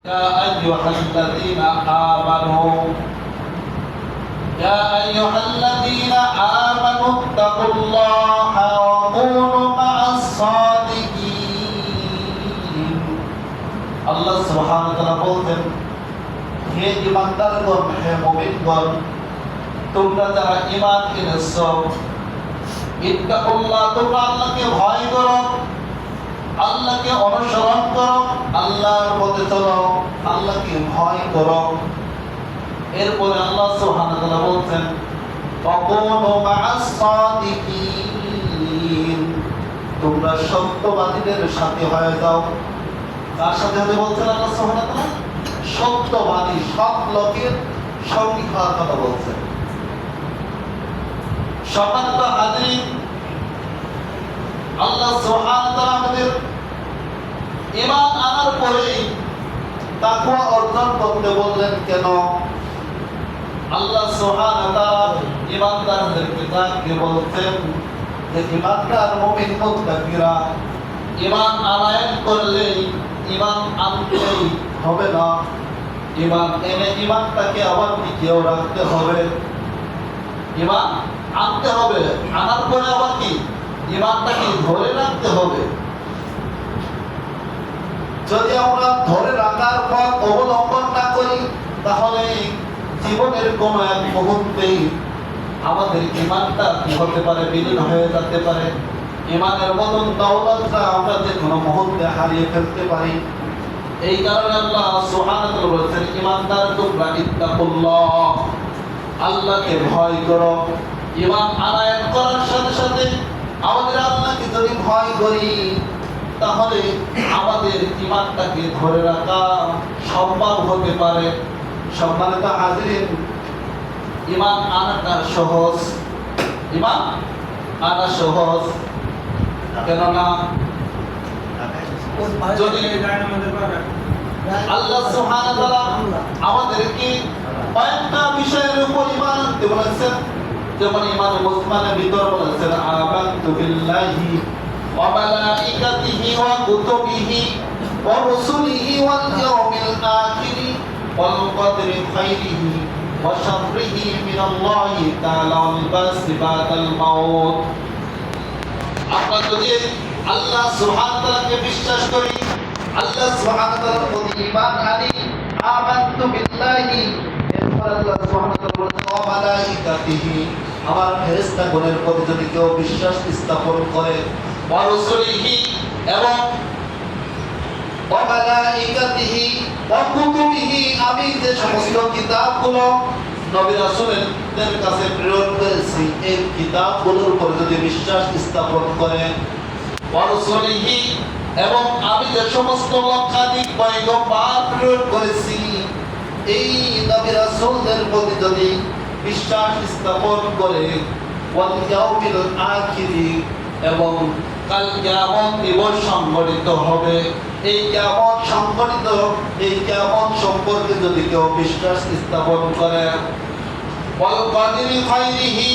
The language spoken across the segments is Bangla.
يا أيها الذين آمنوا اتقوا الله وكونوا مع الصادقين আল্লাহ সুবহানাহু ওয়া তাআলা বলেন, হে ঈমানদারগণ, হে মুমিনগণ, তোমরা যারা ঈমান এনেছো, ইত্তাকুল্লাহ, তোমরা আল্লাহকে ভয় করো, আল্লাহকে অনুসরণ করো, আল্লাহর পথে চলো, আল্লাহকে ভয় করো। এরপরে আল্লাহ সুবহানাহু ওয়া তাআলা বলছেন, ওয়াকুনু মা'আস সাদিকিন, তোমরা সত্যবাদীদের সাথে হয়ে যাও। তার সাথে সাথে বলছেন আল্লাহ সুবহানাহু ওয়া তাআলা সত্যবাদী, সৎ লোকের সঙ্গী হওয়ার কথা বলছেন। সম্মানিত হাজরিন, আল্লাহ সুবহানাহু ওয়া তাআলা আমাদের ঈমান আনার পরে তাকওয়া অর্জন করতে বললেন কেন? আল্লাহ সুবহানাহু ওয়া তাআলা ঈমানদারদেরকে তাকে বলছেন যে ঈমানদার মুমিন মুত্তাকিরা ঈমান আনয়ন করলে ঈমান আনতেই হবে না, ঈমান এনে ঈমানটাকে আবার টিকিয়েও রাখতে হবে। ঈমান আনতে হবে, আনার পরে আবার কি ঈমানটাকে ধরে রাখতে হবে। যদি আমরা ধরে রাখার পথ অবলম্বন না করি, তাহলে জীবনের কোন এক মুহূর্তেই আমাদের ঈমানটা কি হতে পারে, বিলীন হয়ে যেতে পারে। ঈমানের মতন দৌলতটা আমরা যে কোনো মুহূর্তে হারিয়ে ফেলতে পারি। এই কারণে আল্লাহ সুবহানাহু ওয়া তাআলা বলেছেন, ঈমানদার তোমরা ইত্তাকুল্লাহ, আল্লাহকে ভয় করো। ঈমান আনয়ন করার সাথে সাথে আমাদের আল্লাহকে যদি ভয় করি, তাহলে আমাদের ঈমানটাকে ধরে রাখা সম্ভব হতে পারে। সম্মানিত হাজরিন, ঈমান আনাটা সহজ, ঈমান আনা সহজ, কেননা যদি আল্লাহ সুবহানাহু ওয়া তাআলা আমাদেরকে কয়েকটা বিষয়ের উপর ঈমান আনতে বলেছেন। যেমন ঈমান মুসলমানের ভিতর বলেছেন, আমানতু বিল্লাহি ওয়া মালাইকাতিহি ওয়া কুতুবিহি ওয়া রুসুলিহি ওয়াল ইয়াউমিল আখির ওয়াল কদরি খাইরিহি ওয়া শাররিহি মিনাল্লাহি তাআলা ওয়াল বাসি বাদাল মাউত। আমরা যদি আল্লাহ সুবহানাহু ওয়া তাআলাকে বিশ্বাস করি, আল্লাহ সুবহানাহু ওয়া তাআলার প্রতি ঈমান আনি, আমানতু বিল্লাহি, এরপর আল্লাহ সুবহানাহু ওয়া তাআলা বলেন ওয়া মালাইকাতিহি, আমার ফেরেশতাগণের প্রতি যদি কেউ বিশ্বাস স্থাপন করে, ওয়া রাসূলিহি, এবং ওয়া মালাইকাতিহি ওয়া কুতুবিহি, আমি যে সমস্ত কিতাবগুলো নবী রাসূলদের কাছে প্রেরণ করেছি, এই কিতাবগুলোর উপর যদি বিশ্বাস স্থাপন করে, ওয়া রাসূলিহি, এবং আমি যে সমস্ত লক্ষাধিক পয়গম্বর প্রেরণ করেছি, এই নবী রাসূলদের প্রতি যদি বিশ্বাস স্থাপন করে, ওয়াল ইয়াউমিল আখির, এবং কাল কিয়ামত দিবস সংঘটিত হবে, এই কিয়ামত সংঘটিত, এই কিয়ামত সম্পর্কে যদি কেউ বিশ্বাস স্থাপন করে, ওয়াল কদরি খাইরিহি,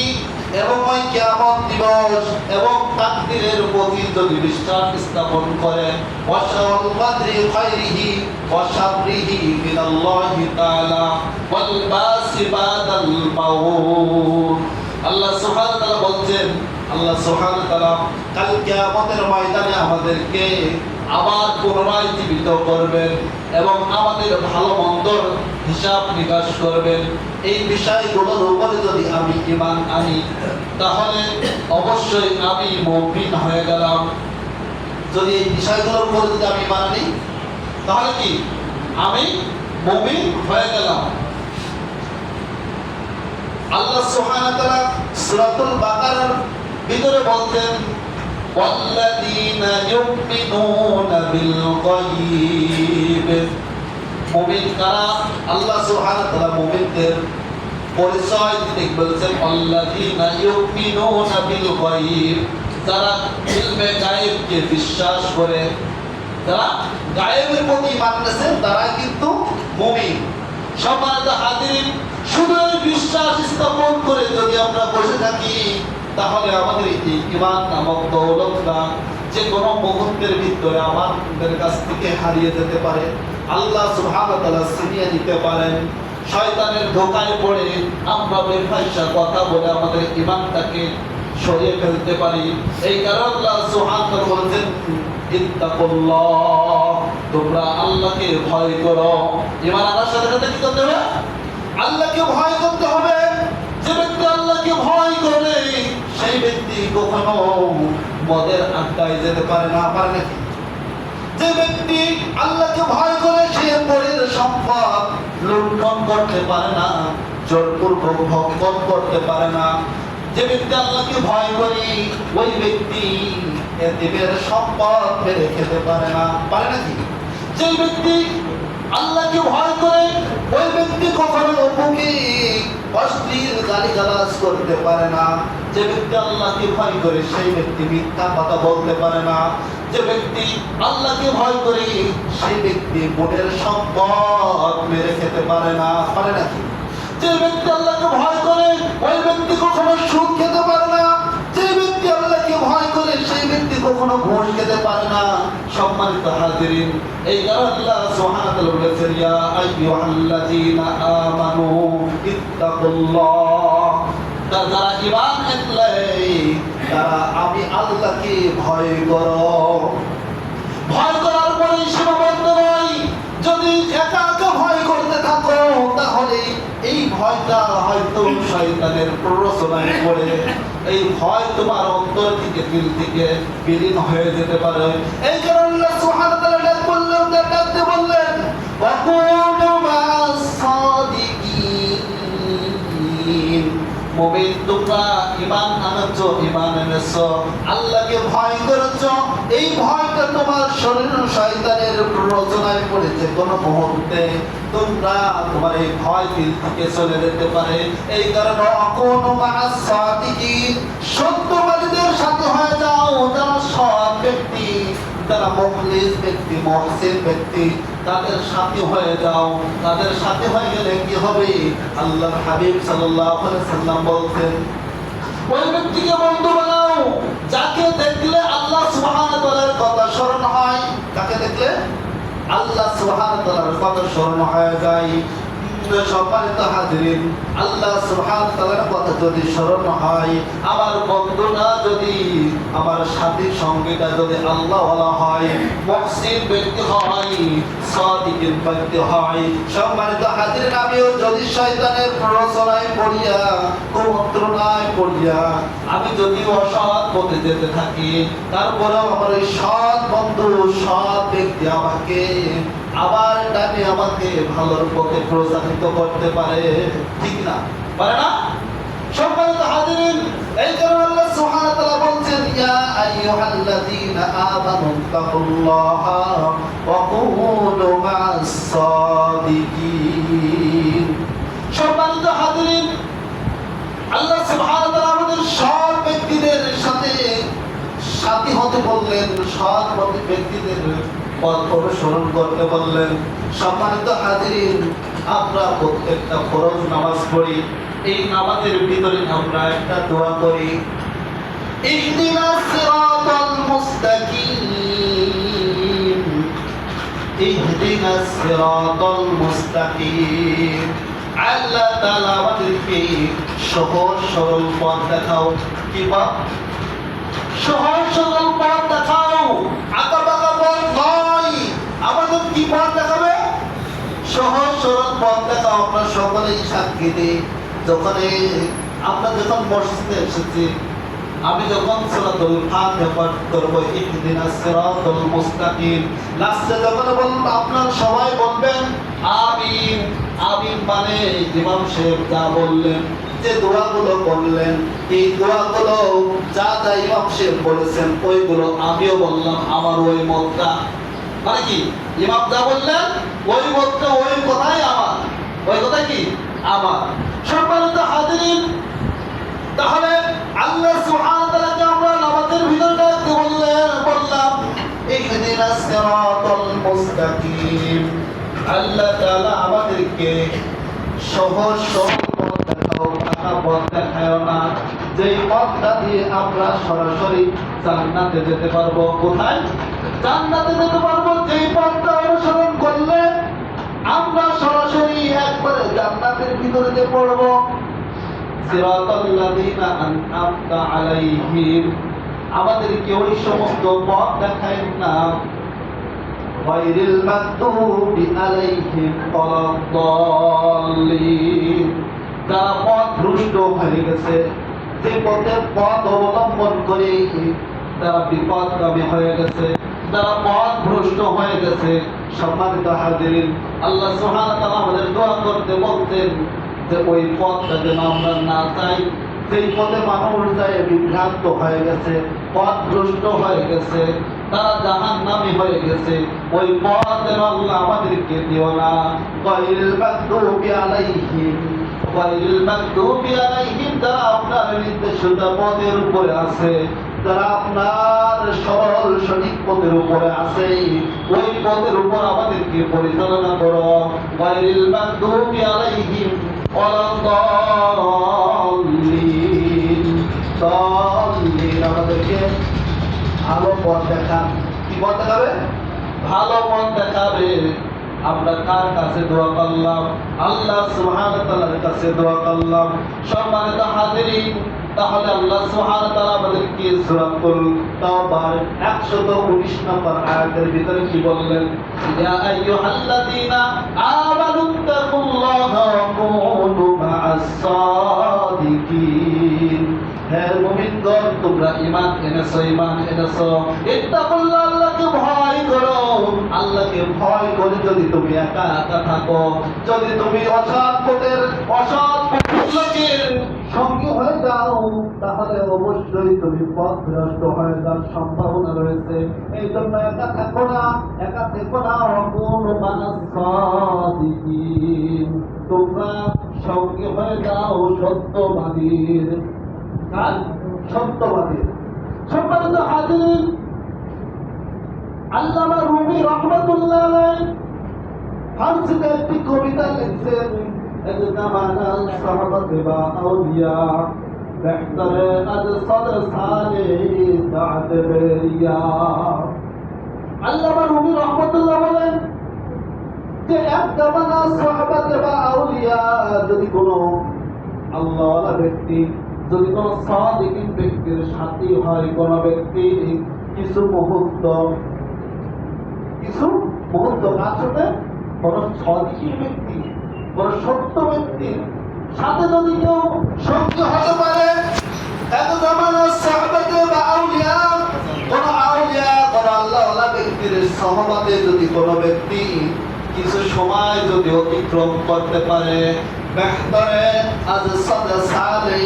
এবং ওই কিয়ামত দিবস এবং তাকদীরের প্রতি যদি বিশ্বাস স্থাপন করে, ওয়া শাওয়াল কদরি খাইরিহি ওয়া শাররিহি মিনাল্লাহি তাআলা ওয়াল বাসি বাদাল মাউত। আল্লাহ সুবহানাহু ওয়া তাআলা বলছেন, আল্লাহ সুবহানাহু ওয়া তাআলা কাল কিয়ামতের ময়দানে আমাদেরকে আবার পুনরায় জীবিত করবেন এবং আমাদের ভালো মন্দর হিসাব নিকাশ করবেন। এই বিষয়গুলোর উপরে যদি আমি ঈমান আনি, তাহলে অবশ্যই আমি মুমিন হয়ে গেলাম। যদি এই বিষয়গুলোর উপরে যদি আমি ঈমান আনি, তাহলে কি আমি মুমিন হয়ে গেলাম। আল্লাহ সুবহানাহু ওয়া তাআলা সূরাতুল বাকারার ভিতরে বলতেন, ওয়াল্লাযীনা ইউমিনুনা বিল গায়ব, মুমিন কারা? আল্লাহ সুবহানাহু ওয়া তাআলা মুমিনদের পরিচয় দিতে বলেছেন, ওয়াল্লাযীনা ইউমিনুনা বিল গায়ব, যারা ইলমে গায়বকে বিশ্বাস করে, যারা গায়বের প্রতি ঈমান এনেছে, তারা কিন্তু মুমিন। সম্মানিত হাজিরিন, শুধু বিশ্বাস স্থাপন করে যদি আমরা বসে থাকি, তাহলে আমাদের এই ঈমান নামক দৌলতটা যে কোনো মুহূর্তের ভিতরে আমাদের কাছ থেকে হারিয়ে যেতে পারে। আল্লাহ সুবহানাহু ওয়া তাআলা ছিনিয়ে নিতে পারেন। শয়তানের ধোঁকায় পড়ে আমরা বেফাইসা কথা বলে আমাদের ঈমানটাকে সরিয়ে ফেলতে পারি। এই কারণে আল্লাহ সুবহানাহু ওয়া তাআলা বলেছেন, ইত্তাকুল্লাহ, তোমরা আল্লাহকে ভয় করো। ঈমান আনার সাথে সাথে কি করতে হবে? আল্লাহকে ভয় করতে হবে। যে ব্যক্তি আল্লাহকে ভয় করে সেই ব্যক্তি কখনো মদের আড্ডায় যেতে পারে না, পারে নাকি? যে ব্যক্তি আল্লাহকে ভয় করে সে পরের সম্পদ লুণ্ঠন করতে পারে না, জোরপূর্বক ভক্ষণ করতে পারে না। যে ব্যক্তি আল্লাহকে ভয় করে ওই ব্যক্তি এতিমের সম্পদ মেরে খেতে পারে না, পারে নাকি? যে ব্যক্তি আল্লাহকে ভয় করে ওই ব্যক্তি কখনো মুখে অশ্লীল গালিগালাজ করতে পারে না। যে ব্যক্তি আল্লাহকে ভয় করে সেই ব্যক্তি মিথ্যা কথা বলতে পারে না। যে ব্যক্তি আল্লাহকে ভয় করে সেই ব্যক্তি বোনের সম্পদ মেরে খেতে পারে না, পারে নাকি? যে ব্যক্তি আল্লাহকে ভয় করে ওই ব্যক্তি কখনো সুদ খেতে পারে না। যে ব্যক্তি আল্লাহকে ভয় করে সেই ব্যক্তি কখনো ঘুষ খেতে পারে না। সম্মানিত হাজিরিন, এই কারণে আল্লাহ সুবহানাহু ওয়া তাআলা বলেছেন, ইয়া আইয়ুহাল্লাযীনা আমানু ইত্তাকুল্লাহ, যারা ঈমান আনলে তারা আমি আল্লাহকে ভয় করো। ভয় করার পরে সীমাবদ্ধ নয়। যদি একা একা ভয় করতে থাকো তাহলে এই ভয়টা হয়তো শয়তানের প্ররোচনায় পড়ে এই ভয় তোমার অন্তর থেকে, দিল থেকে বিলীন হয়ে যেতে পারে। এই কারণে আল্লাহ সুবহানাহু ওয়া তাআলা ডাকতে বললেন, ওয়াকুনু মা'আস সাদিকিন, মুমিন তোমরা ঈমান আনছো, ঈমান এনেছো, আল্লাহকে ভয় করেছো। এই ভয়টা তোমার শরীর শয়তানের প্ররোচনায় পড়েছে, কোন মুহূর্তে তোমরা তোমার এই ভয় দিল থেকে চলে যেতে পারে। এই কারণে অকুনু মা'আস সাদিকিন, সত্যবাদীদের সাথে হয়ে যাও। যারা সৎ ব্যক্তি, যারা মুখলিস ব্যক্তি, মুহসিন ব্যক্তি, তাদের সাথে হয়ে যাও। তাদের সাথে হয়ে গেলে কি হবে? আল্লাহর হাবিব সাল্লাল্লাহু আলাইহি সাল্লাম বলতেন, ওই ব্যক্তিকে বন্ধু বানাও যাকে দেখলে আল্লাহ সুবহানাহু ওয়া তাআলার কথা স্মরণ হয়। যাকে দেখলে আল্লাহ সুবহানাহু ওয়া তাআলার কথা স্মরণ হয়ে যায়। সম্মানিত হাজিরিন, আল্লাহ সুবহানাহু ওয়া তাআলার কথা যদি স্মরণ হয়, আমার বন্ধুরা যদি, আমার সাথী সঙ্গীটা যদি আল্লাহ ওয়ালা হয়, মুহসিন ব্যক্তি হয়, সাদিকিন ব্যক্তি হয়, সম্মানিত হাজিরিন, আমিও যদি শয়তানের প্ররোচনায় পড়িয়া, কুমন্ত্রণায় পড়িয়া আমি যদি অসৎ পথে যেতে থাকি, তারপরেও আমার এই সৎ বন্ধু, সৎ ব্যক্তি আমাকে আবার ডাকে, আমাকে ভালোর পথে প্রচারিত করতে পারে, ঠিক না? পারে না? সম্মানিত হাজিরিন, এই কারণে আল্লাহ সুবহানাহু ওয়া তাআলা বলছেন, ইয়া আইয়ুহাল্লাযীনা আমানু তাকুল্লাহা ওয়া কুনু মা'আস সাদিকিন। সম্মানিত হাজিরিন, আল্লাহ সুবহানাহু ওয়া তাআলা আমাদের সৎ ব্যক্তিদের সাথে সাথী হতে বললেন, সৎ ব্যক্তিদের পথ অনুসরণ করতে বললেন। সম্মানিত হাজিরিন, আমরা প্রত্যেকটা ফরজ নামাজ পড়ি। এই নামাজের ভিতরে আমরা একটা দোয়া করি, ইহদিনাস সিরাতাল মুস্তাকিম, ইহদিনাস সিরাতাল মুস্তাকিম। আল্লাহ তাআলা আমাদেরকে সহজ সরল পথ দেখাও। কি পথ? সহজ সরল পথ দেখাও, আঁকাবাঁকা পথ নয়। আমাদের কি পথ দেখাবে? সহজ সরল পথ দেখাও। আমরা সকলেই সাক্ষী দিই, আমরা যখন মসজিদে এসেছি, আমি যখন সূরাতুল ফাতিহা পাঠ করব, ইহদিনাস সিরাতাল মুস্তাকিম, লাস্টে যখন বলবো আপনারা সবাই বলবেন আমিন। আমিন মানে ইমাম সাহেব যা বললেন, যে দোয়াগুলো বললেন, এই দোয়াগুলো যা যা ইমাম সাহেব বলেছেন ওইগুলো আমিও বললাম, আমার ওই মতটা, মানে কি ইমাম যা বললেন ওই মতটা, ওই কথাই আমার, ওই কথা কি আমার। সম্মানিত হাজিরিন, তাহলে আল্লাহ সুবহানাহু ওয়া তাআলাকে আমরা নামাজের ভিতরে ডাকতে বললাম, ইহদিনাস সিরাতাল মুস্তাকিম। আল্লাহ তাআলা আমাদেরকে সহজ সরল পথ দেখাও, আঁকা পথ দেখাও না। যেই পথটা দিয়ে আমরা সরাসরি জান্নাতে যেতে পারবো। কোথায়? জান্নাতে যেতে পারবো। যেই পথটা অনুসরণ করলে আমরা সরাসরি একবারে জান্নাতের ভিতরে যে পড়বো। সিরাতাল্লাযীনা আন'আমতা আলাইহিম, আমাদেরকে ওই সমস্ত পথ দেখায় না। গায়রিল মাগদুবি আলাইহিম ওয়ালাদ-দাল্লিন, যারা পথভ্রষ্ট হয়ে গেছে, যে পথ অবলম্বন করে তারা বিপদগামী হয়ে গেছে, যারা পথভ্রষ্ট হয়ে গেছে। সম্মানিত হাজিরিন, আল্লাহ সুবহানাহু ওয়া তাআলা আমাদের দোয়া করতে বলতেন যে ওই পথটা যেন আমরা না চাই। যেই পথে মানুষ যায় বিভ্রান্ত হয়ে গেছে, পথভ্রষ্ট হয়ে গেছে, তারা জাহান্নামী হয়ে গেছে, ওই পথ যেন আল্লাহ আমাদেরকে দিও না। গায়রিল মাগদুবি আলাইহিম, গায়রিল মাগদুবি আলাইহিম, যারা আপনার নির্দেশিত পথের উপরে আছে, যারা আপনার সরল সঠিক পথের উপরে আছে, ওই পথের উপর আমাদেরকে পরিচালনা করো। গায়রিল মাগদুবি আলাইহিম ওয়ালাদ-দাল্লিন, আমাদেরকে ভালো পথ দেখান। কি পথ দেখাবে? ভালো পথ দেখাবে। আমরা কার কাছে দোয়া করলাম? আল্লাহ সুবহানাহু ওয়া তাআলার কাছে দোয়া করলাম। সম্মানিত হাজিরিন, তাহলে আল্লাহ সুবহানাহু ওয়া তাআলা আমাদেরকে সূরাতুল তাওবার 119 নম্বর আয়াতের ভিতরে কি বললেন? ইয়া আইয়ুহাল্লাযীনা আমানুত্তাকুল্লাহা ওয়া কুনু মা'আস সাদিকিন, হে মুমিনগণ, তোমরা ঈমান এনেছো, ঈমান এনেছো, ইত্তাকুল্লাহ, আল্লাহকে ভয় করো। আল্লাহকে ভয় করে যদি তুমি একা একা থাকো, যদি তুমি অসৎ পথের লোকের সঙ্গী হয়ে যাও, তাহলে অবশ্যই তুমি পথভ্রষ্ট হয়ে যাওয়ার সম্ভাবনা রয়েছে। এই জন্য একা থেকো না, একা থেকো না। ওয়াকুনু মা'আস সাদিকিন, তোমরা সঙ্গী হয়ে যাও সত্যবাদীর। কার? সত্যবাদীর। সম্মানিত হাজিরিন, আল্লামা রুমি রাহমাতুল্লাহ আলাইহি ফারসিতে একটি কবিতা লিখছেন, এজদামানা সাহাবাতে বা আউলিয়া বেহতরে আজ সদ সালে দাদ বেরিয়া। আল্লামা রুমি রাহমাতুল্লাহ বলেন যে একদামানা সাহাবাতে বা আউলিয়া, যদি কোনো আল্লাহওয়ালা ব্যক্তি, যদি কোন সাদিকিন ব্যক্তির সাথী হয়, কোন ব্যক্তি কিছু মুহূর্ত কার সাথে? কোন সাদিকিন ব্যক্তি, কোন সত্য ব্যক্তির সাথে যদি কেউ সঙ্গী হতে পারে, এত জামানা সাহাবাতে বা আউলিয়া, কোন আউলিয়া, কোন আল্লাহওয়ালা ব্যক্তির সহমতে যদি কোন ব্যক্তি কিছু সময় যদি অতিক্রম করতে পারে, বেহতরে আজ সদ সালে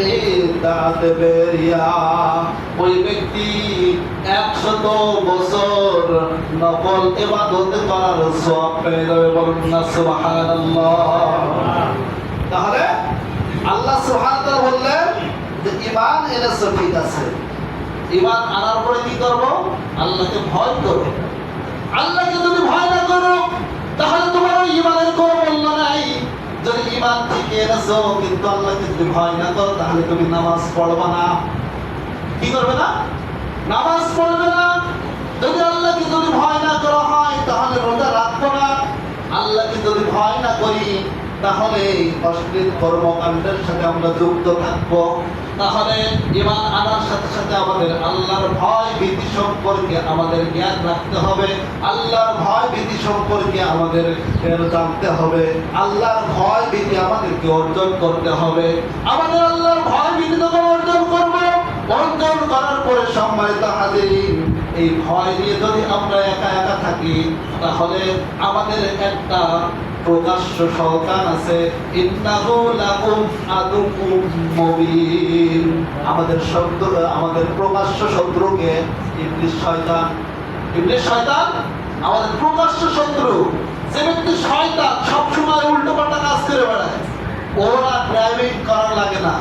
দাদ বেরিয়া, ওই ব্যক্তি 100 বছর নফল ইবাদত করার সওয়াব পেয়ে যাবে। বলুন না সুবহানাল্লাহ। তাহলে আল্লাহ সুবহানাহু ওয়া তাআলা বললেন যে ঈমান এনেছো, ঠিক আছে, ঈমান আনার পরে কি করব? আল্লাহকে ভয় করো। আল্লাহকে যদি ভয় না করো, তাহলে তোমার ঈমানের কোনো মূল্য নাই। যদি ঈমান ঠিক এনেছো কিন্তু আল্লাহকে যদি ভয় না করো, তাহলে তুমি নামাজ পড়বে না। কি করবে না? নামাজ পড়বে না। যদি আল্লাহকে যদি ভয় না করা হয়, তাহলে রোজা রাখবো না। আল্লাহকে যদি ভয় না করি, তাহলে অশ্লীল কর্মকাণ্ডের সাথে আমরা যুক্ত থাকবো। তাহলে ঈমান আনার সাথে সাথে আমাদের আল্লাহর ভয় ভীতি সম্পর্কে আমাদের জ্ঞান রাখতে হবে। আল্লাহর ভয় ভীতি সম্পর্কে আমাদের জানতে হবে। আল্লাহর ভয় ভীতি আমাদেরকে অর্জন করতে হবে। আমাদের আল্লাহর ভয় ভীতি যখন অর্জন করবো, অর্জন করার পরে সম্মানিত হাজিরিন, এই ভয় নিয়ে যদি আমরা একা একা থাকি, তাহলে আমাদের একটা প্রকাশ্য শয়তান আছে, ইন্নাহু লাকুম আদুউম মুবিন। আমাদের প্রকাশ্য শত্রুকে ইবলিস শয়তান আমাদের প্রকাশ্য শত্রু। যে ব্যক্তি শয়তান সবসময় উল্টোপাল্টা কাজ করে বেড়ায়, ওরা ড্রাইভিং করার লাগে না।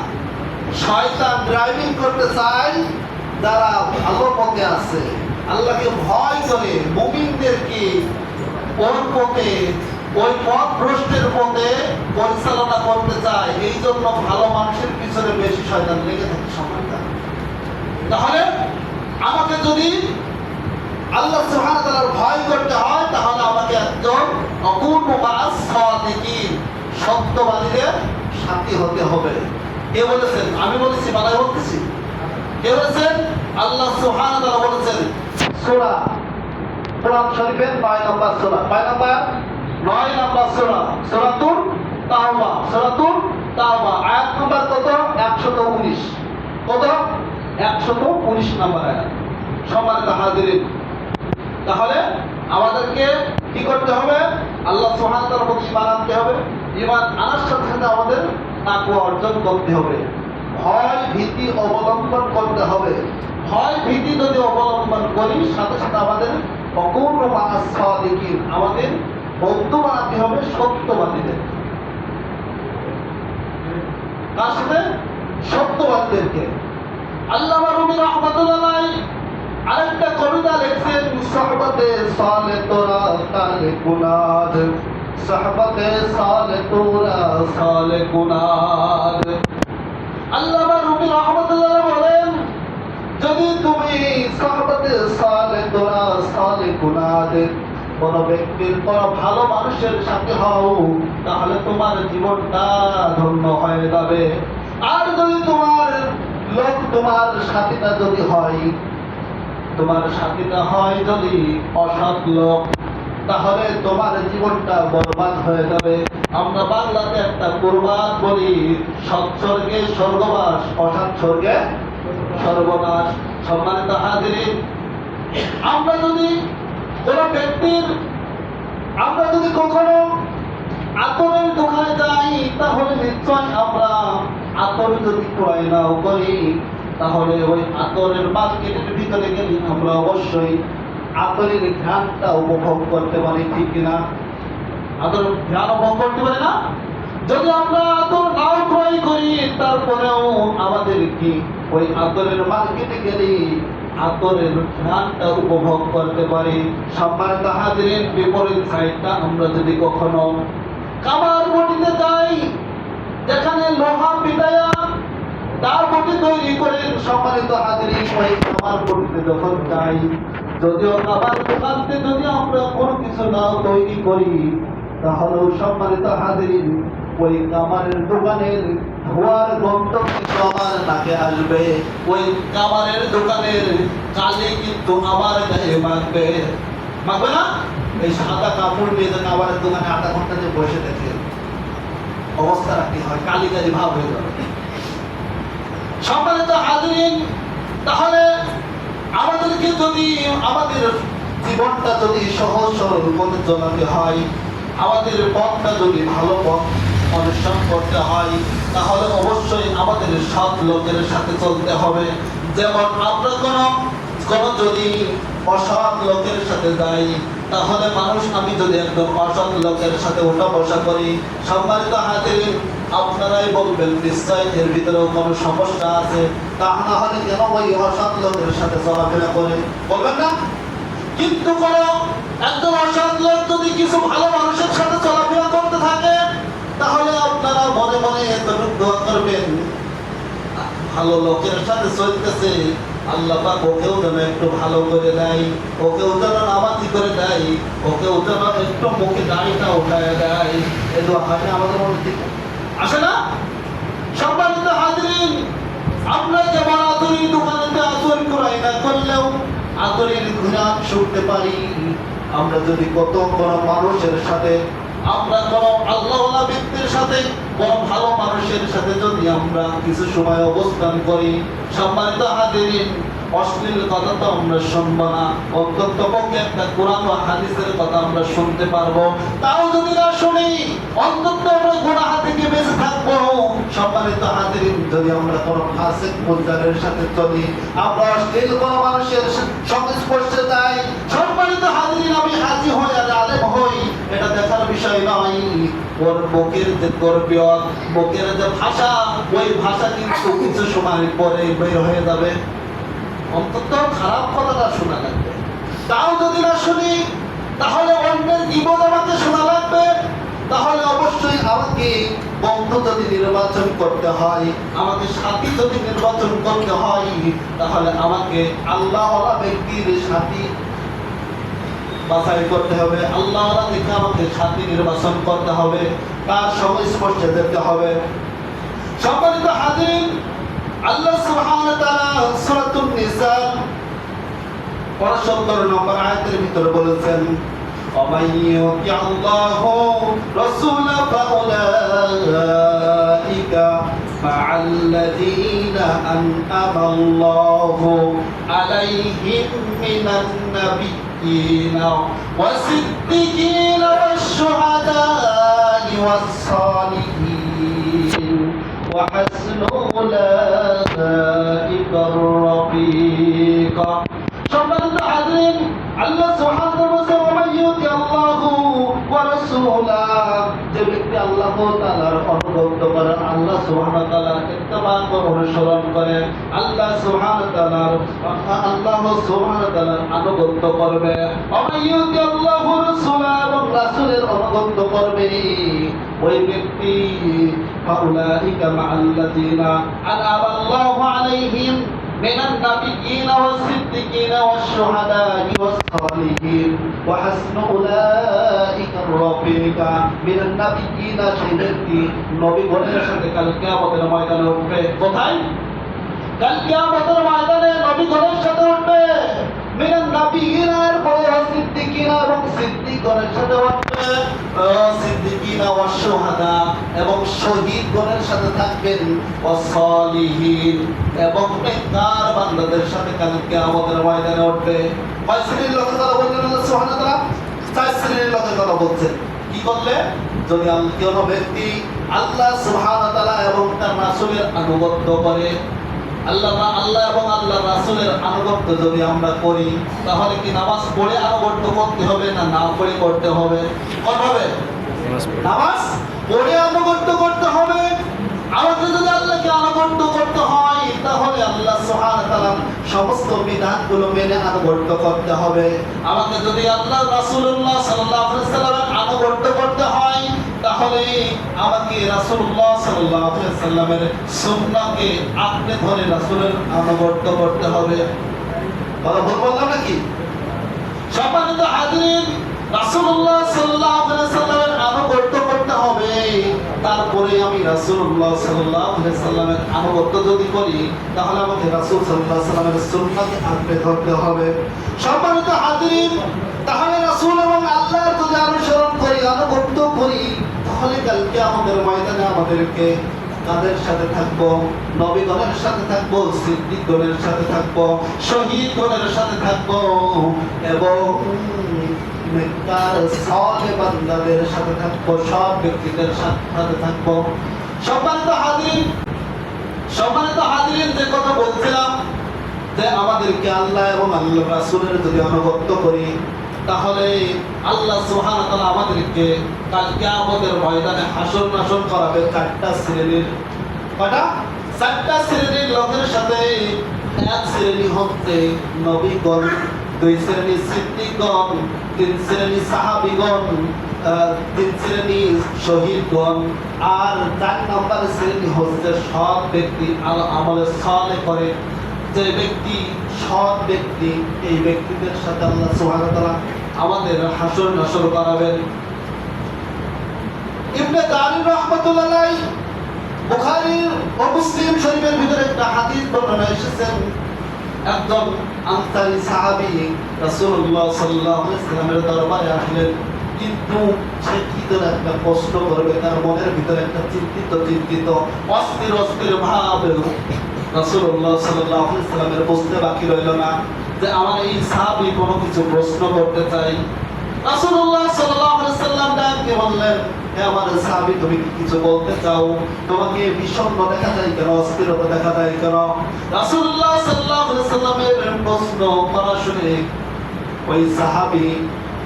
শয়তান ড্রাইভিং করতে চায় যারা ভালো পথে আছে, আল্লাহকে ভয় করে মুমিনদেরকে ওর পথে ওই পথ ভ্রষ্টের পথে পরিচালনা করতে চায়, এই জন্য ভালো মানুষের পিছনে বেশি শয়তান লেগে থাকে সময়টা। তাহলে আমাকে যদি আল্লাহ সুবহানাহু ওয়া তাআলার ভয় করতে হয়, তাহলে আমাকে একজন আকুনু মা'আস সাদিকিন, সত্যবাদীদের সাথী হতে হবে। কে বলেছেন? আমি বলেছি, বানাই বলতেছি? কে বলেছেন? আল্লাহ সুবহানাহু ওয়া তাআলা বলেছেন সূরা কোরআন শরীফের 9 নম্বর সূরা, 9 নম্বর সূরা, সূরাতুল তাওবা, আয়াত নম্বর কত? 119। কত? 119 নম্বর আয়াত। সম্মানিত হাজিরিন, তাহলে আমাদেরকে কি করতে হবে? আল্লাহ সুবহানাহু ওয়া তাআলার প্রতি ঈমান আনতে হবে। ঈমান আনার সাথে সাথে আমাদের তাকওয়া অর্জন করতে হবে, ভয় ভীতি অবলম্বন করতে হবে। ভয় ভীতি যদি অবলম্বন করি, সাথে সাথে আমাদের আকুনু মা'আস সাদিকিন, আমাদের বন্ধু বানাতে হবে সত্যবাদীদের। তার সাথে সত্যবাদীদেরকে। আল্লামা রুমি রাহমাতুল্লাহ আলাইহি আরেকটা কবিতা লিখছেন, সাহবতে সালে তোরা সালে কুনাদ, সাহবতে সালে তোরা সালে কুনাদ। আল্লামা রুমি রাহমাতুল্লাহ বলেন, যদি তুমি সাহবতে সালে তোরা সালে কুনাদ, কোন ব্যক্তির কোন ভালো মানুষের সাথে হও, তাহলে তোমার জীবনটা ধন্য হয়ে যাবে। আর যদি তোমার সাথীটা যদি হয়, তোমার সাথীটা হয় যদি অসৎ লোক, তাহলে তোমার জীবনটা বরবাদ হয়ে যাবে। আমরা বাংলাতে একটা প্রবাদ বলি, সৎ স্বর্গে স্বর্গবাস, অসৎ স্বর্গে সর্বনাশ। সম্মানিত হাজিরিন, আমরা যদি কখনো আতরের দোকানে যাই, তাহলে নিশ্চয় আমরা আতর যদি ক্রয় নাও করি, তাহলে ওই আতরের মার্কেটের ভিতরে গেলে আমরা অবশ্যই আতরের ঘ্রাণটা উপভোগ করতে পারি, ঠিক কিনা? আতরের ঘ্রাণ উপভোগ করতে পারি না? যদি আমরা আতর নাও ক্রয় করি, তারপরেও আমাদের কি ওই আতরের মার্কেটে গেলে আতরের ঘ্রাণটা উপভোগ করতে পারি। সম্মানিত হাজিরিন, বিপরীত সাইডটা আমরা যদি কখনো কামার বটিতে যাই, যেখানে লোহা পিটায়া তার বটি তৈরি করে, সম্মানিত হাজিরিন, ওই কামার বটিতে যখন যাই, যদিও কামার দোকানতে যদি আমরা কোনো কিছু না তৈরি করি, তাহলেও সম্মানিত হাজিরিন, ওই কামারের দোকানের ধোয়ার গন্ধ কিন্তু আমার নাকে আসবে, ওই কামারের দোকানের কালি কিন্তু আমার গায়ে মাখবে না? এই সাদা কাপড় নিয়ে যে কামারের দোকানে আধা ঘন্টা যে বসে থাকে, অবস্থাটা কি হয়? কালি কালি ভাব হয়ে যাবে। সম্মানিত হাজিরিন, তাহলে আমাদেরকে যদি আমাদের জীবনটা যদি সহজ সরল পথে চলাতে হয়, আমাদের পথটা যদি ভালো পথ অনুসরণ করতে হয়, তাহলে অবশ্যই আমাদের সৎ লোকের সাথে চলতে হবে। যেমন আমরা কোন যদি অসৎ লোকের সাথে যাই, তাহলে আমি যদি একদম অসৎ লোকের সাথে ওঠা বসা করি, সম্মানিত হাজিরিন, আপনারাই বলবেন নিশ্চয় এর ভিতরেও কোনো সমস্যা আছে। তা না হলে কেন ওই অসৎ লোকের সাথে চলাফেরা করে, বলবেন না? কিন্তু একজন অসৎ লোক যদি কিছু ভালো মানুষের সাথে চলাফেরা করতে থাকে, তাহলে আপনারা মনে মনে এতটুকু দোয়া করবেন, ভালো লোকের সাথে চলতেছে, আল্লাহ পাক ওকেও যেন একটু ভালো করে দেয়, ওকেও যেন নামাজি করে দেয়, ওকেও যেন একটু মুখে দাড়িটা উঠায় দেয়। এই দোয়া হয় আমাদের মধ্যে, আসে না? সম্মানিত হাজিরিন, আমরা যেমন আতরের দোকানেতে আতর ক্রয় না করলেও আতরের ঘ্রাণ শুনতে পারি, আমরা যদি কোনো মানুষের সাথে, আমরা কোনো আল্লাহওয়ালা ব্যক্তির সাথে, কোনো ভালো মানুষের সাথে যদি আমরা কিছু সময় অবস্থান করি, সম্মানিত হাজিরিন, অশ্লীল কথা তো আমরা শুনবো না, অন্তত পক্ষে একটা কোরআন ও হাদিসের কথা আমরা শুনতে পারবো। তাও যদি না শুনি, অন্তত আমরা গুনাহ থেকে বেঁচে থাকবো। সম্মানিত হাজিরিন, যদি আমরা কোনো ফাসিক মুনকারের সাথে চলি, আমরা অশ্লীল কোনো মানুষের সংস্পর্শে যাই, সম্মানিত হাজিরিন, আমি হাজি হই আর আলেম হই, এটা দেখার বিষয় নয়। ওর বুকের যে তরবিয়ত, বুকের যে ভাষা, ওই ভাষা কিন্তু কিছু সময় পরে বের হয়ে যাবে। অন্তত খারাপ কথাটা শোনা লাগবে। তাও যদি না শুনি, তাহলে অন্যের বিপদ আমাকে শোনা লাগবে, তাহলে অবশ্যই আমাকে বন্ধু যদি নির্বাচন করতে হয়, আমাকে সাথী যদি নির্বাচন করতে হয়, তাহলে আমাকে আল্লাহওয়ালা ব্যক্তির সাথী বাছাই করতে হবে, আল্লাহওয়ালা দেখে আমাকে সাথী নির্বাচন করতে হবে, তার সংস্পর্শে যেতে হবে। সম্মানিত হাজিরিন, আল্লাহ সুবহানাহু ওয়া তাআলা সূরাতুন নিসা 75 নম্বর আয়াতের ভিতরে বলেছেন, ومن يطع الله رسوله فأولئك مع الذين أنعم الله عليهم من النبيين والصديقين والشهداء والصالحين وحسن أولئك رفيقا। সম্মানিত হাজিরিন, আল্লাহ সুবহানাহু ওয়া তাআলা ওয়ামাইয়ুতি আল্লাহু ওয়া রাসূলাহু, যে ব্যক্তি আল্লাহ তাআলার অনুগত করে, আল্লাহ সুবহানাহু ওয়া তাআলার ইত্তেবা করে, অনুসরণ করে, আল্লাহ সুবহানাহু ওয়া তাআলার আনুগত্য করবে, ওয়ামাইয়ুতি আল্লাহু ওয়া রাসূলাহু, এবং রাসূলের অনুগত্য করবে, ওই ব্যক্তি ফাউলাইকা মাআল্লাযিনা আনআমা আল্লাহু আলাইহিম من النبيين والصديقين والشهداء والصالحين وحسن أولئك رفيقا। من النبيين সেই ব্যক্তি নবীগণের সাথে কাল কিয়ামতের ময়দানে উঠবে। কোথায়? কাল কিয়ামতের ময়দানে নবীগণের সাথে উঠবে। من النبيين والصديقين এবং সিদ্দিকগণের সাথে উঠবে, সিদ্দিকিন ওয়া শুহাদা এবং শহীদগণের সাথে থাকবেন, ওয়াসসালিহিন এবং নেককার বান্দাদের সাথে কাল কিয়ামতের ময়দানে উঠবে। কয় শ্রেণীর লোকের কথা বললেন আল্লাহ সুবহানাহু ওয়া তাআলা? 4 শ্রেণীর লোকের কথা বলছেন। কি করলে? যদি কোন ব্যক্তি আল্লাহ সুবহানাহু ওয়া তাআলা এবং তার রাসূলের আনুগত্য করে, আল্লাহ এবং আল্লাহ রাসূলের আনুগত্য যদি আমরা করি, তাহলে কি নামাজ পড়ে আনুগত্য করতে হবে না না পড়ে করতে হবে? কোন হবে? নামাজ পড়ে আনুগত্য করতে হবে। আমাদের যদি আল্লাহকে আনুগত্য করতে হয়, তাহলে আল্লাহ সুবহানাহু ওয়া তাআলার সমস্ত বিধানগুলো মেনে আনুগত্য করতে হবে। আমাকে যদি আল্লাহ রাসূলুল্লাহ সাল্লাল্লাহু আলাইহি ওয়াসাল্লামের আনুগত্য করতে হয়, তাহলে আমাকে রাসূলুল্লাহ সাল্লাল্লাহু আলাইহি ওয়াসাল্লামের সুন্নাহকে আঁকড়ে ধরে রাসূলের আনুগত্য করতে হবে। কথা বললাম নাকি? সম্মানিত হাজিরিন, রাসূলুল্লাহ সাল্লাল্লাহু আলাইহি ওয়াসাল্লামের আনুগত্য করতে হবে। তারপরে আমি রাসূলুল্লাহ সাল্লাল্লাহু আলাইহি ওয়াসাল্লামের আনুগত্য যদি করি, তাহলে আমাকে রাসূল সাল্লাল্লাহু আলাইহি ওয়াসাল্লামের সুন্নাহকে আঁকড়ে ধরতে হবে। সম্মানিত হাজিরিন, তাহলে রাসূল এবং আল্লাহর যদি অনুসরণ করি, আনুগত্য করি, তাহলে কাল কিয়ামতের ময়দানে আমাদেরকে কাদের সাথে থাকবো? নবীগণের সাথে থাকবো, সিদ্দিকগণের সাথে থাকবো, শহীদগণের সাথে থাকবো এবং নেককার সালেহ বান্দাদের সাথে থাকবো, সৎ ব্যক্তিদের সাথে থাকবো। সম্মানিত হাজিরিন, যে কথা বলছিলাম যে আমাদেরকে আল্লাহ এবং আল্লাহর রাসূলের যদি আনুগত্য করি, তাহলে আল্লাহ সুবহানাহু ওয়া তাআলা আমাদেরকে কাল কিয়ামতের ময়দানে হাসর নাসর করাবে 4টা শ্রেণীর। কয়টা? 4টা শ্রেণীর লোকের সাথে। এক শ্রেণী হচ্ছে নবীগণ, 2 শ্রেণী সিদ্দিকগণ, 3 শ্রেণী সাহাবীগণ, 3 শ্রেণী শহীদগণ, আর 4 নম্বর শ্রেণী হচ্ছে সৎ ব্যক্তি, আমলে সালেহ করে যে ব্যক্তি, সৎ ব্যক্তি। এই ব্যক্তিদের সাথে আল্লাহ সুবহানাহু ওয়া তাআলা আমাদের হাসর নাসর করাবেন। ইবনে তারিক রাহমাতুল্লাহ আলাইহি বুখারী ও মুসলিম শরীফের ভিতরে একটা হাদিস বর্ণনা এসেছে। একজন আনসারী সাহাবী রাসূলুল্লাহ সাল্লাল্লাহু আলাইহি ওয়াসাল্লামের দরবারে আসলেন, কিন্তু সে কি ধরে একটা প্রশ্ন করবে, তার মনের ভিতরে একটা চিন্তিত অস্থির ভাব। রাসূলুল্লাহ সাল্লাল্লাহু আলাইহি ওয়াসাল্লামের বুঝতে বাকি রইল না যে আমার এই সাহাবী কোনো কিছু প্রশ্ন করতে চাই। রাসূলুল্লাহ সাল্লাল্লাহু আলাইহি ওয়াসাল্লাম ডাকে বললেন, হে আমার সাহাবী, তুমি কি কিছু বলতে চাও? তোমাকে বিষণ্ণ দেখা যায় কেন? অস্থিরতা দেখা যায় কেন? রাসূলুল্লাহ সাল্লাল্লাহু আলাইহি ওয়াসাল্লামের প্রশ্ন করা শুনে ওই সাহাবী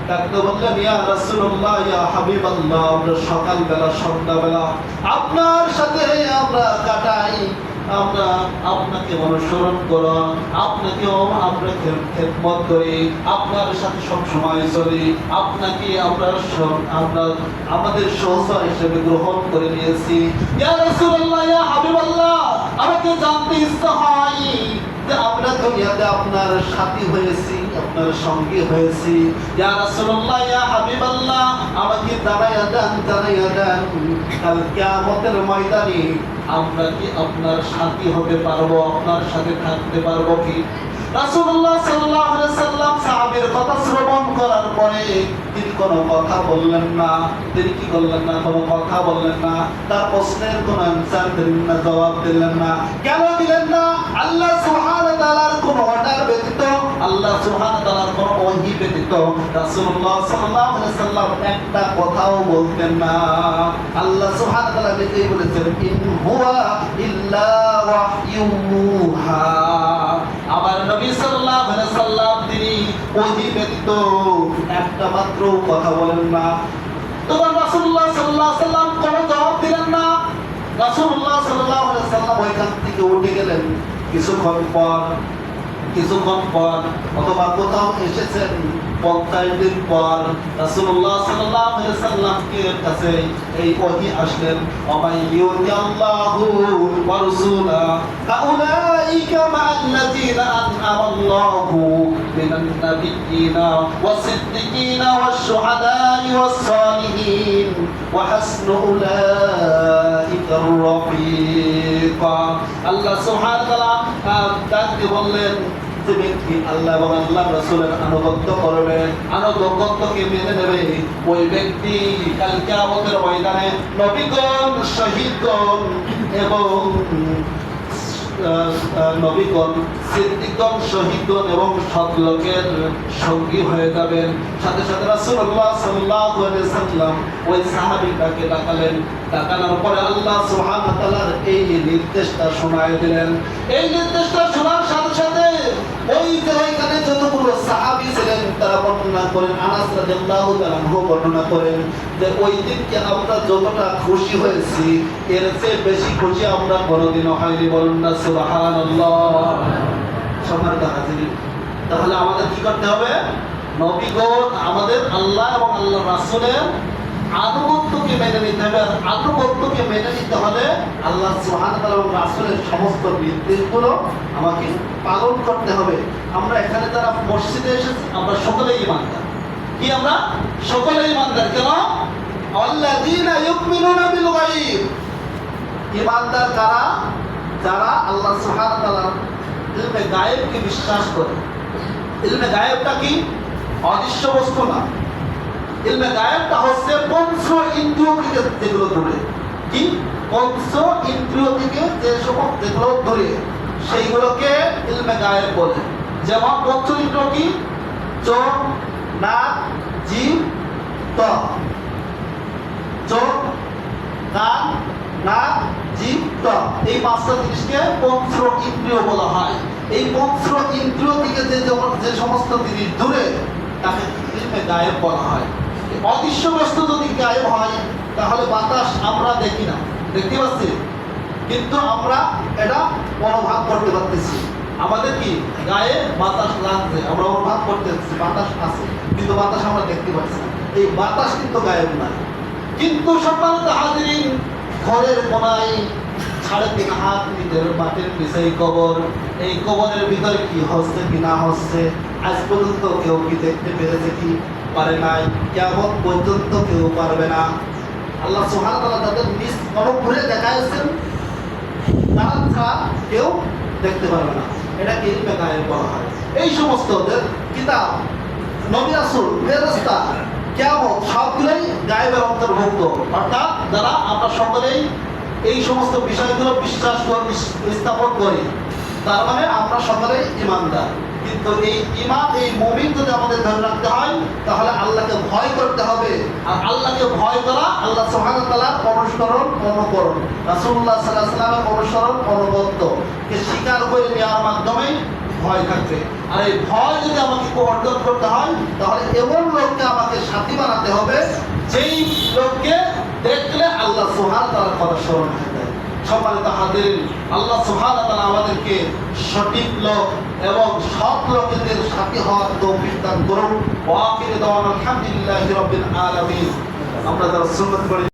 ডাকতে বললেন, ইয়া রাসূলুল্লাহ, ইয়া হাবিবাল্লাহ, আমরা সকালবেলা সন্ধ্যাবেলা আপনার সাথে আমরা কাটাই, আমরা আপনাকে অনুসরণ করো, আপনাকেও আমরা খেদমত করি, আপনার সাথে সব সময় চলি, আপনাকে আমরা আমাদের সহচর হিসেবে গ্রহণ করে নিয়েছি। ইয়া রাসূলুল্লাহ, ইয়া হাবিবাল্লাহ, আমাকে জানতে ইচ্ছা হয় যে আমরা দুনিয়াতে আপনার সাথী হয়েছি, আপনার সঙ্গী হয়েছি। ইয়া রাসূলুল্লাহ, ইয়া হাবিবাল্লাহ, আমাকে জানাইয়া দেন কাল কিয়ামতের ময়দানে আমরা কি আপনার সাথী হতে পারবো, আপনার সাথে থাকতে পারবো কি? রাসূলুল্লাহ সাল্লাল্লাহু আলাইহি সাল্লাম সাহাবীর কথা শ্রবণ করার পরে তিনি কোনো কথা বললেন না। তিনি কি করলেন না? কোনো কথা বললেন না। তার প্রশ্নের কোনো অ্যানসার দিলেন না, জবাব দিলেন না। কেন দিলেন না? আল্লাহ সুবহানাহু ওয়া তাআলার কোনো অর্ডার ব্যতীত, আল্লাহ সুবহানাহু ওয়া তাআলার কোনো ওহী ব্যতীত রাসূলুল্লাহ সাল্লাল্লাহু আলাইহি সাল্লাম একটা কথাও বলতেন না। আল্লাহ সুবহানাহু ওয়া তাআলা নিজেই বলেছেন, ইন হুয়া ইল্লা ওয়াহয়ুহা। আবার নবী সাল্লাল্লাহু আলাইহি সাল্লাম তিনি ওহী ব্যতীত একটা মাত্র কথা বলেন না। তখন রাসূলুল্লাহ সাল্লাল্লাহু আলাইহি সাল্লাম কোনো জবাব দিলেন না। রাসূলুল্লাহ সাল্লাল্লাহু আলাইহি সাল্লাম ওইখান থেকে উঠে গেলেন। কিছুক্ষণ পর অথবা কোথাও এসেছেন 50 দিন পর রাসূলুল্লাহ সাল্লাল্লাহু আলাইহি সাল্লামের কাছে এই ওহী আসলেন, ওয়ামাইয়ুতি আল্লাহু ওয়া রাসূলা ফাউলাইকা মা'আল্লাযীনা আন'আমা আল্লাহু মিনান নাবিয়্যিনা ওয়াস-সিদ্দিকিনা ওয়াশ-শুহাদা'i ওয়াস-সালিহিন ওয়া হাসনা উলাইকা আর-রাফীকা। আল্লাহ সুবহানাহু ওয়া তাআলা তাকে বললেন, যে ব্যক্তি আল্লাহ এবং আল্লাহ রাসূলের আনুগত্য করবে, আনুগত্যকে মেনে নেবে, ওই ব্যক্তি কাল কিয়ামতের ময়দানে নবীগণ, শহীদগণ এবং নবীগণ, সিদ্দিকগণ, শহীদগণ এবং সৎ লোকের সঙ্গী হয়ে যাবেন। সাথে সাথে রাসূলুল্লাহ সাল্লাল্লাহু আলাইহি সাল্লাম ওই সাহাবীটাকে ডাকালেন। ডাকানোর পরে আল্লাহ সুবহানাহু ওয়া তাআলার এই নির্দেশটা শোনায় দিলেন। এই নির্দেশটা শোনার সাথে সাথে ওই যে ওইখানে যতগুলো সাহাবী ছিলেন তারা বর্ণনা করেন, আনাস রাদিয়াল্লাহু তাআলা বর্ণনা করেন যে ওই দিনকে আমরা যতটা খুশি হয়েছি এর চেয়ে বেশি খুশি আমরা কোনোদিনও হয়নি। বলুন না সুবহানাল্লাহ। সম্মানিত হাজিরিন, তাহলে আমাদের কি করতে হবে? নবীগণ, আমাদের আল্লাহ এবং আল্লাহ রাসূলের আনুগত্যকে মেনে নিতে হবে। আর আনুগত্যকে মেনে নিতে হলে আল্লাহ সুবহানাহু ওয়া তাআলা এবং রাসূলের সমস্ত নির্দেশগুলো আমাকে পালন করতে হবে। আমরা এখানে যারা মসজিদে এসেছি আমরা সকলেই ঈমানদার। কি আমরা সকলেই ঈমানদার? কেন? আল্লাযীনা ইউমিনুনা বিল গায়ব। ঈমানদার কারা? যারা আল্লাহ সুবহানাহু ওয়া তাআলার ইলমে গায়েবকে বিশ্বাস করে। ইলমে গায়েবটা কি? অদৃশ্য বস্তু না। ইলমে গায়েবটা হচ্ছে পঞ্চ ইন্দ্রিয় থেকে যেগুলো দূরে। কি? পঞ্চ ইন্দ্রিয় থেকে যেগুলো দূরে, সেইগুলোকে ইলমে গায়েব বলে। যেমন পঞ্চ ইন্দ্রিয় কি? চোখ, নাক, জিহ্বা, ত্বক। চোখ, কান, নাক, জিহ্বা, এই পাঁচটা জিনিসকে পঞ্চ ইন্দ্রিয় বলা হয়। এই পঞ্চ ইন্দ্রিয় থেকে যে সমস্ত জিনিস দূরে তাকে ইলমে গায়েব বলা হয়। অদৃশ্য বস্তু যদি গায়েব হয় তাহলে বাতাস আমরা দেখি না, দেখতে পাচ্ছি, কিন্তু আমরা এটা অনুভব করতে পারতেছি। আমাদের কি গায়ে বাতাস লাগছে, আমরা অনুভব করতেছি বাতাস আছে, কিন্তু বাতাস আমরা দেখতে পাচ্ছি না। এই বাতাস কিন্তু গায়েব না। কিন্তু সম্মানিত হাজিরিন, ঘরের কোনায় 3.5 হাত নিচের মাটির নিচেই কবর। এই কবরের ভিতরে কি হচ্ছে কি না হচ্ছে আজ পর্যন্ত কেউ কি দেখতে পেরেছে? কি পারে নাই। কিয়ামত পর্যন্ত কেউ পারবে না। আল্লাহ সুবহানাহু ওয়া তাআলা তাদের নিজ অনুগ্রহে দেখাইছেন, তারা ছাড়া কেউ দেখতে পারবে না। এটাকে ইলমে গায়েব বলা হয়। এই সমস্ত কিতাব, নবী রাসূল, ফেরেশতা, কিয়ামত সবগুলোই গায়েবের অন্তর্ভুক্ত। অর্থাৎ যারা আমরা সকলেই এই সমস্ত বিষয়গুলো বিশ্বাস স্থাপন করি, তার মানে আমরা সকলেই ঈমানদার। কিন্তু এই ঈমান, এই মুমিন যদি আমাদের ধরে রাখতে হয় তাহলে আল্লাহকে ভয় করতে হবে। আর আল্লাহকে ভয় করা, আল্লাহ সুবহানাহু ওয়া তাআলার অনুসরণ, অনুকরণ, রাসূলুল্লাহ সাল্লাল্লাহু আলাইহি ওয়াসাল্লামের অনুসরণ, অনুগত্যকে স্বীকার করে নেওয়ার মাধ্যমে ভয় থাকবে। আর এই ভয় যদি আমাকে অর্জন করতে হয় তাহলে এমন লোককে আমাকে সাথী বানাতে হবে যেই লোককে দেখলে আল্লাহ সুবহানাহু ওয়া তাআলার কথা স্মরণ হয়ে যায়, সম্মানিত হাজিরিন, আল্লাহ সুবহানাহু ওয়া তাআলা আমাদেরকে সঠিক লোক এবং সৎ লোকেদের সাথী হওয়ার তৌফিক দান করুন। ওয়া আখিরু দাওয়ানা আলহামদুলিল্লাহি রাব্বিল আলামিন। আমরা যারা সুন্নাত পড়ি